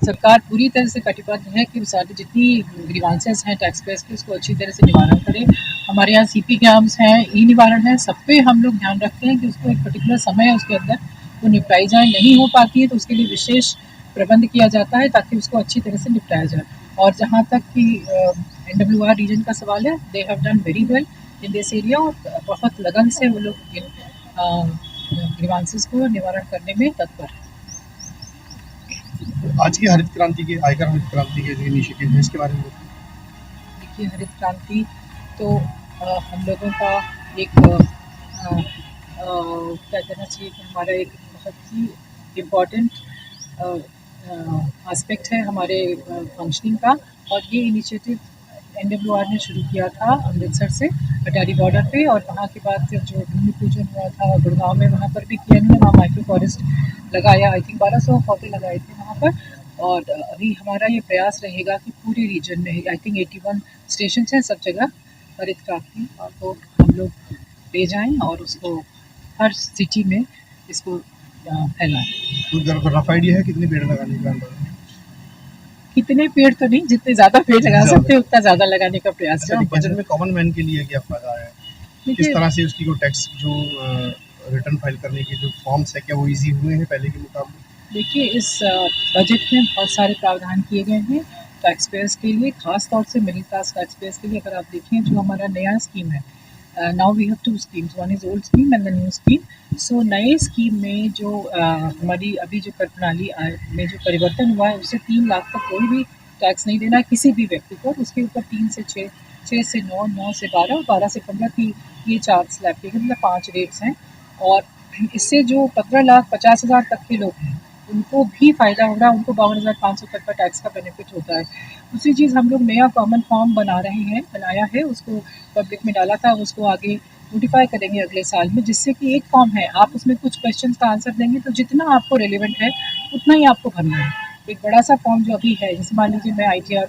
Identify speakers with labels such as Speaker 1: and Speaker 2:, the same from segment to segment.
Speaker 1: सरकार पूरी तरह से कटिबद्ध है कि सारी जितनी ग्रीवांसेस हैं टैक्स पेयर्स की उसको अच्छी तरह से निवारण करें। हमारे यहाँ सीपी कैम्प्स हैं, ई निवारण है, सब पे हम लोग ध्यान रखते हैं कि उसको एक पर्टिकुलर समय है उसके अंदर वो निपटाई जाए। नहीं हो पाती है तो उसके लिए विशेष प्रबंध किया जाता है ताकि उसको अच्छी तरह से निपटाया जाए। और जहाँ तक कि NWR रीजन का सवाल है, they have done very well in this area और बहुत लगन से वो लोग इन ग्रीवांसेस को निवारण करने में तत्पर है।
Speaker 2: आज की हरित क्रांति के आयकर हरित क्रांति के जो इनिशिएटिव है इसके बारे में
Speaker 1: देखिए, हरित क्रांति तो हम लोगों का एक क्या कहना चाहिए कि हमारा एक बहुत ही इम्पॉर्टेंट एस्पेक्ट है हमारे फंक्शनिंग का। और ये इनिशिएटिव NWR ने शुरू किया था अमृतसर से अटारी बॉर्डर पे, और वहाँ के बाद फिर जो भूमि पूजन हुआ था गुड़गांव में वहाँ पर भी किया उन्होंने, वहाँ माइक्रो फॉरेस्ट लगाया। आई थिंक 1200 पौधे लगाए थे वहाँ पर। और अभी हमारा ये प्रयास रहेगा कि पूरे रीजन में आई थिंक 81 स्टेशन हैं सब जगह हरित क्रांति को हम लोग ले जाएं और उसको हर सिटी में इसको फैलाएं।
Speaker 2: तो रफ आइडिया है कितने पेड़ लगाने का अंदाजा?
Speaker 1: कितने पेड़ तो नहीं, जितने ज़्यादा पेड़ लगा सकते हैं उतना ज़्यादा लगाने का प्रयास करें।
Speaker 2: बजट में कॉमन मैन के लिए क्या फ़ायदा है? किस तरह से उसकी जो टैक्स जो रिटर्न फाइल करने के जो फॉर्म्स है क्या वो ईजी हुए हैं पहले के मुकाबले?
Speaker 1: देखिए, इस बजट में बहुत सारे प्रावधान किए गए हैं टैक्स पेयर्स के लिए, खास तौर से मिडिल क्लास टैक्स पेयर्स के लिए। अगर आप देखें जो हमारा नया स्कीम है, now we have 2 schemes, one is old scheme and the new scheme. So नए स्कीम में जो हमारी अभी जो कर प्रणाली में जो परिवर्तन हुआ है उससे 3 लाख तक कोई भी टैक्स नहीं देना है किसी भी व्यक्ति को। उसके ऊपर 3 से 6, 6 से 9, 9 से 12 और 12 से 15 की ये 4 स्लैब के मतलब 5 रेट्स हैं। और इससे जो 15,50,000 तक के लोग हैं उनको भी फ़ायदा हो रहा है, उनको 52,500 तक का टैक्स का बेनिफिट होता है। दूसरी चीज़, हम लोग नया कॉमन फॉर्म बनाया है, उसको पब्लिक में डाला था, उसको आगे नोटिफाई करेंगे अगले साल में, जिससे कि एक फॉर्म है, आप उसमें कुछ क्वेश्चंस का आंसर देंगे तो जितना आपको रिलेवेंट है उतना ही आपको भरना है। एक बड़ा सा फॉर्म जो अभी है, जैसे मान लीजिए मैं ITR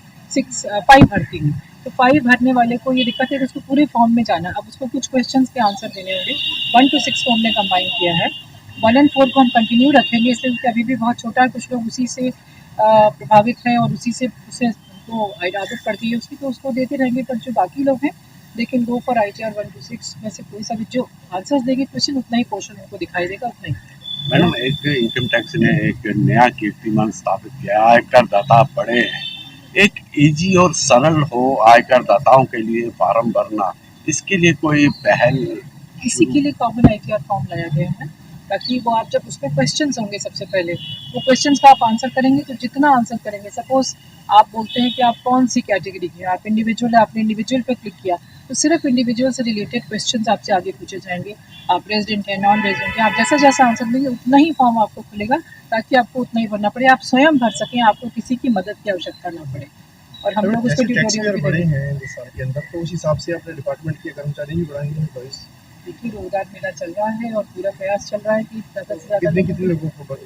Speaker 1: 5 भरती हूँ, तो 5 भरने वाले को ये दिक्कत है कि उसको पूरे फॉर्म में जाना है। अब उसको कुछ क्वेश्चंस के आंसर देने होंगे। 1 to 6 को हमने कंबाइन किया है। 1 and 4 को हम कंटिन्यू रखेंगे इसलिए क्योंकि अभी भी बहुत छोटा है, कुछ लोग उसी से प्रभावित हैं और उसी से उससे उनको आदत पड़ती है उसकी, तो उसको देते रहेंगे। पर जो बाकी लोग हैं they can go for ITR 1 to 6 में से कोई सा भी जो आंसर्स देंगे क्वेश्चन उतना ही पोर्शन उनको दिखाई देगा, उतना ही।
Speaker 3: मैडम, एक इनकम टैक्स ने एक नया कीर्तिमान स्थापित किया, आयकर दाता बड़े हैं। एक इजी और सरल हो आयकर दाताओं के लिए फार्म भरना, इसके लिए कोई पहल?
Speaker 1: इसी के लिए कॉमन ITR फॉर्म लाया गया है ताकि वो आप जब उसमें क्वेश्चंस होंगे सबसे पहले वो क्वेश्चंस का आप आंसर करेंगे तो जितना आंसर करेंगे, सपोज आप बोलते हैं कि आप कौन सी कैटेगरी के हैं, आप इंडिविजुअल है, आपने इंडिविजुअल पे क्लिक किया तो सिर्फ इंडिविजुअल से रिलेटेड क्वेश्चंस आपसे आगे पूछे जाएंगे। आप रेजिडेंट है, नॉन रेजिडेंट है, आप जैसा जैसा आंसर देंगे उतना ही फॉर्म आपको खुलेगा ताकि आपको उतना ही भरना पड़े, आप स्वयं भर सकें, आपको किसी की मदद की आवश्यकता ना पड़े। और हम लोग उसको
Speaker 2: ट्यूटोरियल बड़े हैं इस साल के अंदर, तो उस हिसाब से अपने डिपार्टमेंट के कर्मचारी भी बढ़ाएंगे।
Speaker 1: देखिए, रोजगार मेला चल रहा है और पूरा प्रयास चल रहा है कि ज़्यादा से ज़्यादा
Speaker 2: कितने लोगों को बढ़ा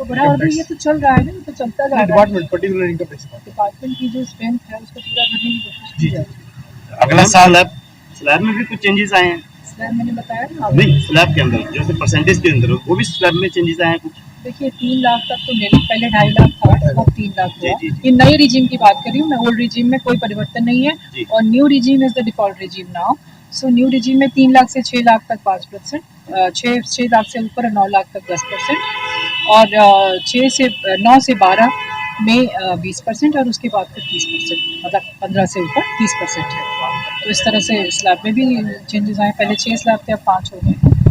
Speaker 1: बढ़ा। और ये तो चल रहा है ना, ये तो चलता जा रहा है।
Speaker 2: Department particular income tax
Speaker 1: department की जो स्ट्रेंथ है उसको पूरा करने की कोशिश की जाएगी।
Speaker 3: अगला साल अब स्लैब में भी कुछ चेंजेस आए हैं?
Speaker 1: स्लैब मैंने बताया ना,
Speaker 3: नहीं, स्लैब के अंदर जैसे परसेंटेज के अंदर वो भी स्लैब में चेंजेस आए हैं कुछ?
Speaker 1: देखिए, 3 लाख तक तो मेरे पहले 2.5 लाख था, अब 3 लाख हुआ। ये नए रिजीम की बात कर रही हूँ मैं, ओल्ड रिजीम में कोई परिवर्तन नहीं है और new regime is the default regime now. So new regime में 3 लाख से 6 लाख तक 5%, 6 लाख से ऊपर 9 लाख तक 10% और 6 से 9 से 12 में 20% और उसके बाद फिर 30%, मतलब 15 से ऊपर 30% है। तो इस तरह से स्लैब में भी चेंजेस आए, पहले 6 स्लैब थे अब 5 हो गए।